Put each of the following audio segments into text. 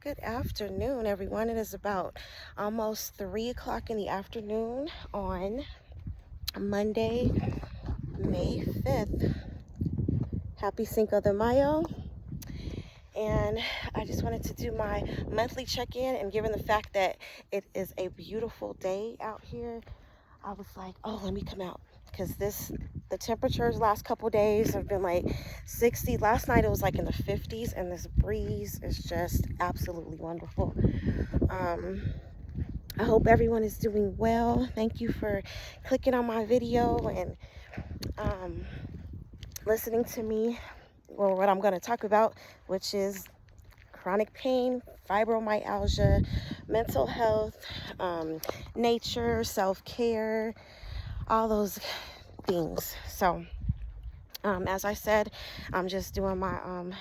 Good afternoon, everyone. It is about almost 3 o'clock in the afternoon on Monday, May 5th. Happy Cinco de Mayo. And I just wanted to do my monthly check-in, and given the fact that it is a beautiful day out here, I was like, oh, let me come out, because the temperatures last couple days have been like 60. Last night it was like in the 50s, and this breeze is just absolutely wonderful. I hope everyone is doing well. Thank you for clicking on my video and listening to me, or what I'm going to talk about, which is chronic pain, fibromyalgia, mental health, nature, self-care, all those things. So as I said, I'm just doing my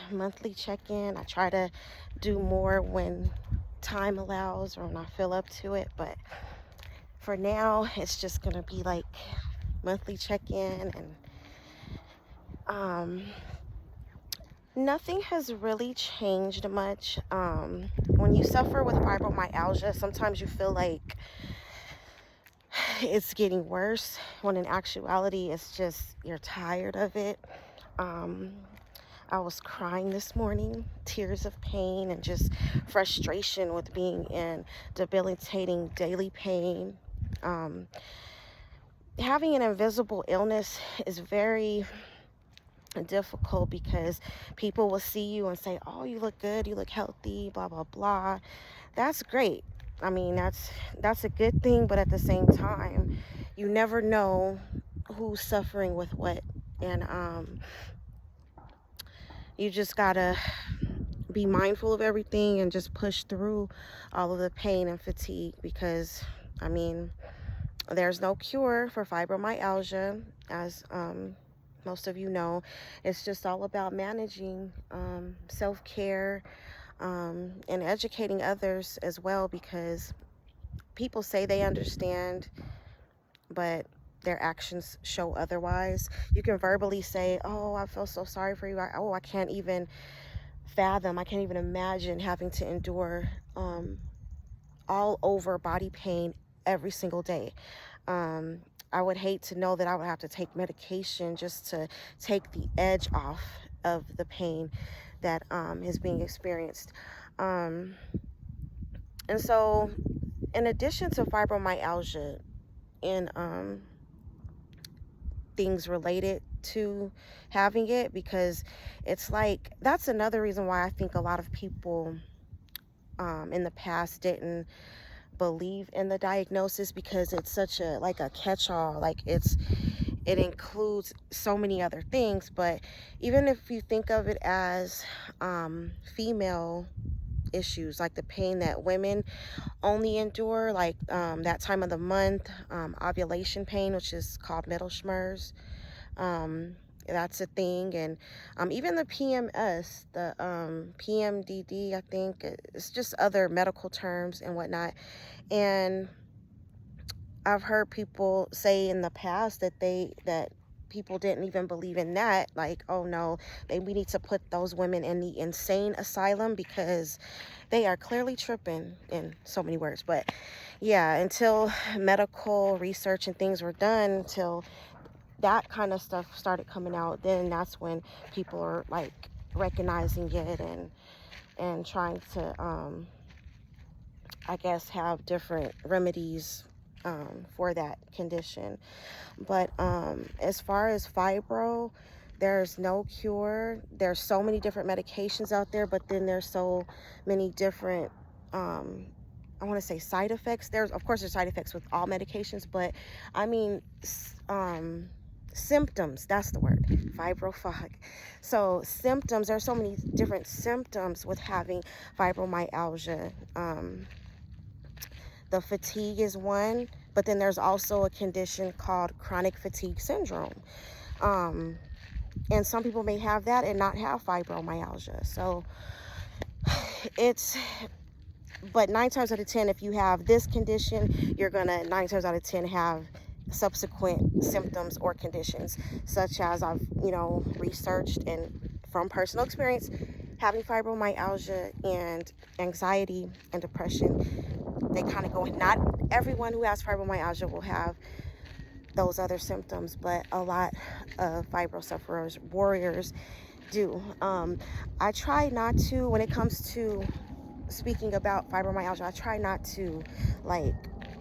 monthly check-in. I try to do more when time allows or when I feel up to it, but for now it's just gonna be like monthly check-in, and nothing has really changed much. When you suffer with fibromyalgia, sometimes you feel like it's getting worse, when in actuality it's just you're tired of it. I was crying this morning, tears of pain and just frustration with being in debilitating daily pain. Having an invisible illness is very difficult, because people will see you and say, oh, you look good, you look healthy, blah blah blah. That's great. I mean, that's a good thing, but at the same time, you never know who's suffering with what. And you just gotta be mindful of everything and just push through all of the pain and fatigue, because I mean, there's no cure for fibromyalgia, as most of you know. It's just all about managing self-care, and educating others as well, because people say they understand, but their actions show otherwise. You can verbally say, oh, I feel so sorry for you. I can't even fathom, I can't even imagine having to endure all over body pain every single day. I would hate to know that I would have to take medication just to take the edge off of the pain that is being experienced. And so, in addition to fibromyalgia and things related to having it, because it's like, that's another reason why I think a lot of people in the past didn't believe in the diagnosis, because it's such a like a catch-all. Like it includes so many other things. But even if you think of it as female issues, like the pain that women only endure, like that time of the month, ovulation pain, which is called middle schmers, that's a thing. And even the PMS, the PMDD, I think it's just other medical terms and whatnot. And I've heard people say in the past that people didn't even believe in that. Like, oh no, we need to put those women in the insane asylum, because they are clearly tripping, in so many words. But yeah, until medical research and things were done, until that kind of stuff started coming out, then that's when people are like recognizing it and trying to I guess have different remedies for that condition. But as far as fibro, there's no cure. There's so many different medications out there, but then there's so many different I want to say side effects. Of course there's side effects with all medications, but I mean symptoms, that's the word, fibrofog. So symptoms, there are so many different symptoms with having fibromyalgia. The fatigue is one, but then there's also a condition called chronic fatigue syndrome. And some people may have that and not have fibromyalgia. So but 9 times out of 10, if you have this condition, you're gonna 9 times out of 10 have subsequent symptoms or conditions, such as I've researched and from personal experience having fibromyalgia and anxiety and depression, they kind of go, not everyone who has fibromyalgia will have those other symptoms, but a lot of fibro sufferers, warriors, do. I try not to, when it comes to speaking about fibromyalgia, I try not to like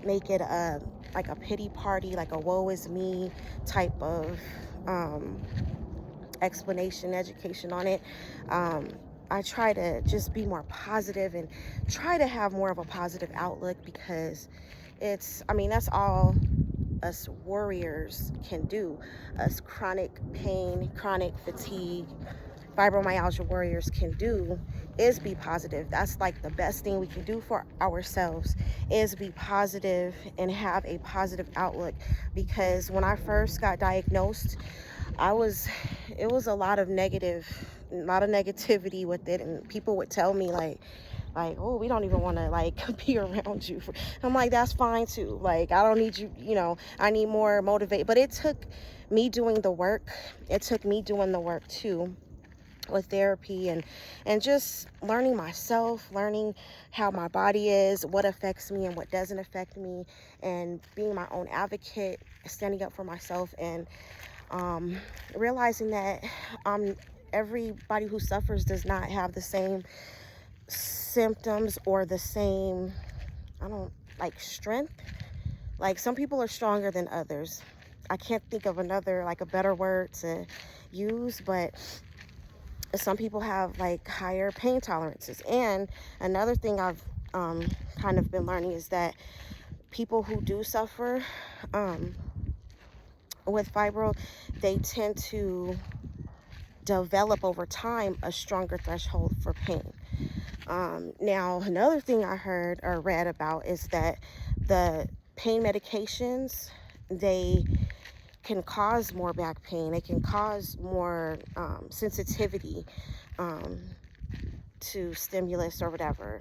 make it a like a pity party, like a woe is me type of explanation, education on it. I try to just be more positive and try to have more of a positive outlook, because I mean, that's all us warriors can do. Us chronic pain, chronic fatigue, fibromyalgia warriors can do is be positive. That's like the best thing we can do for ourselves, is be positive and have a positive outlook. Because when I first got diagnosed, it was a lot of negativity with it, and people would tell me like, oh, we don't even want to like be around you. I'm like, that's fine too. Like, I don't need you, I need more motivate. But it took me doing the work. It took me doing the work too, with therapy and just learning myself, learning how my body is, what affects me and what doesn't affect me, and being my own advocate, standing up for myself, and realizing that everybody who suffers does not have the same symptoms or the same, I don't like, strength. Like, some people are stronger than others. I can't think of another, like, a better word to use, but some people have like higher pain tolerances. And another thing I've kind of been learning is that people who do suffer with fibro, they tend to develop over time a stronger threshold for pain. Now, another thing I heard or read about is that the pain medications, they can cause more back pain. It can cause more sensitivity to stimulus or whatever.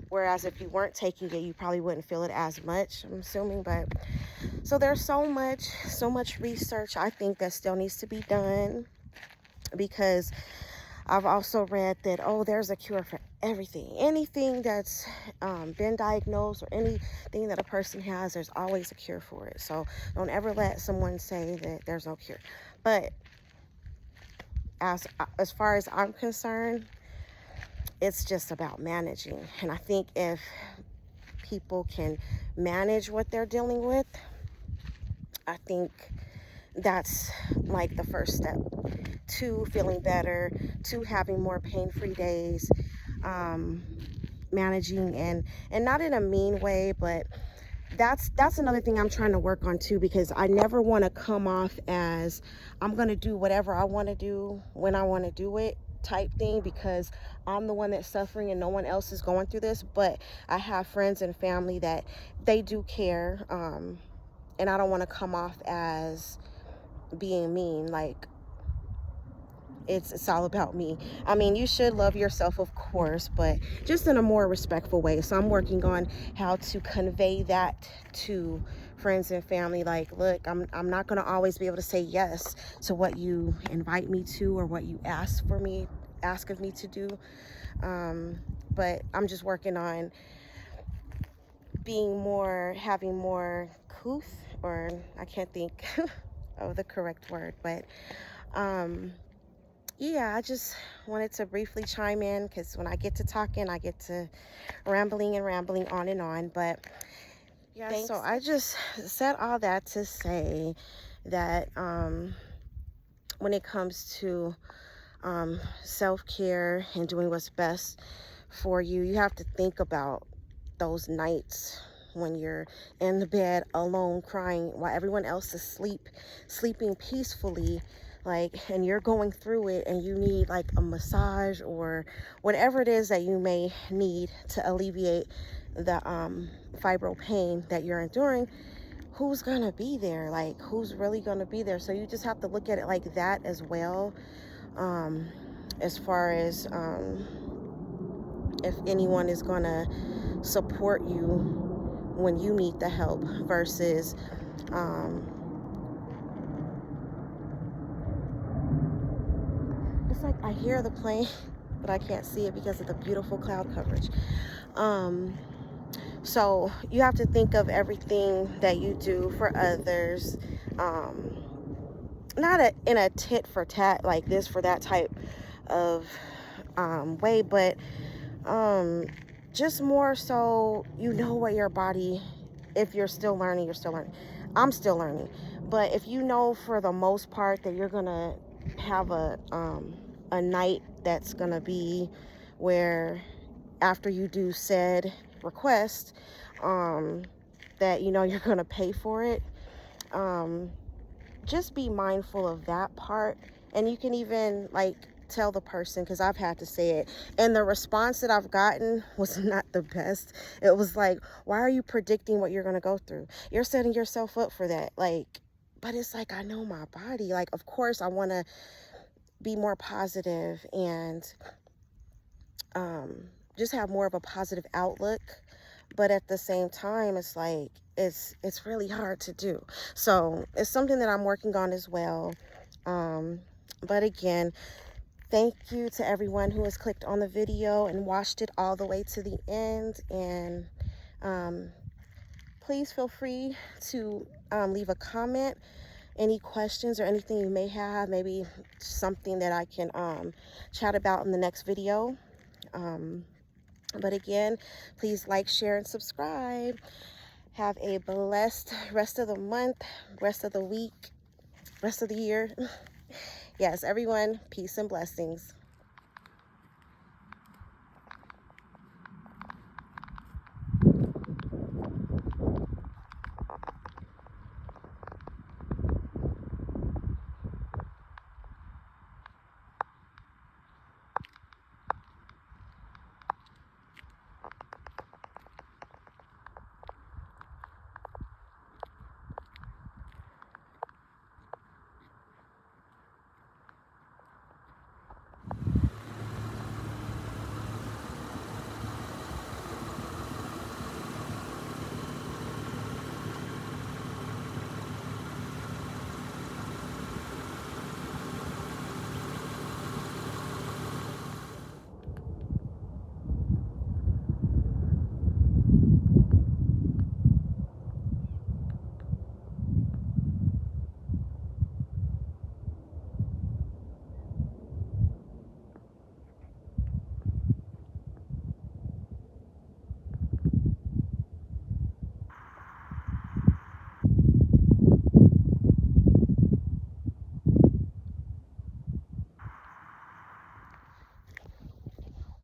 Whereas if you weren't taking it, you probably wouldn't feel it as much, I'm assuming. But so there's so much research, I think, that still needs to be done, because I've also read that, oh, there's a cure for everything. Anything that's been diagnosed, or anything that a person has, there's always a cure for it. So don't ever let someone say that there's no cure. But as far as I'm concerned, it's just about managing. And I think if people can manage what they're dealing with, I think that's like the first step to feeling better, to having more pain-free days, managing, and not in a mean way, but that's another thing I'm trying to work on too, because I never want to come off as I'm going to do whatever I want to do when I want to do it type thing, because I'm the one that's suffering and no one else is going through this. But I have friends and family that they do care, and I don't want to come off as being mean, like it's all about me. I mean, you should love yourself, of course, but just in a more respectful way. So I'm working on how to convey that to friends and family. Like, look, I'm not going to always be able to say yes to what you invite me to or what you ask of me to do. But I'm just working on having more couth, or I can't think of the correct word, but yeah, I just wanted to briefly chime in, because when I get to talking, I get to rambling on and on. But yeah, thanks. So I just said all that to say that when it comes to self-care and doing what's best for you, you have to think about those nights when you're in the bed alone crying while everyone else is sleeping peacefully, like, and you're going through it, and you need like a massage or whatever it is that you may need to alleviate the fibro pain that you're enduring. Who's gonna be there? Like, who's really gonna be there? So you just have to look at it like that as well, as far as if anyone is gonna support you when you need the help, versus like I hear the plane, but I can't see it because of the beautiful cloud coverage. So you have to think of everything that you do for others, not in a tit for tat, like this for that type of way, but just more so you know what your body, if you're still learning, you're still learning. I'm still learning, but if you know for the most part that you're gonna have a night that's gonna be where after you do said request, that you know you're gonna pay for it, um just be mindful of that part. And you can even like tell the person, because I've had to say it, and the response that I've gotten was not the best. It was like, why are you predicting what you're going to go through? You're setting yourself up for that. Like, but it's like, I know my body. Like, of course I want to be more positive and just have more of a positive outlook, but at the same time it's like it's really hard to do. So it's something that I'm working on as well. But again, thank you to everyone who has clicked on the video and watched it all the way to the end. And please feel free to leave a comment, any questions or anything you may have, maybe something that I can chat about in the next video. But again, please like, share, and subscribe. Have a blessed rest of the month, rest of the week, rest of the year. Yes, everyone, peace and blessings.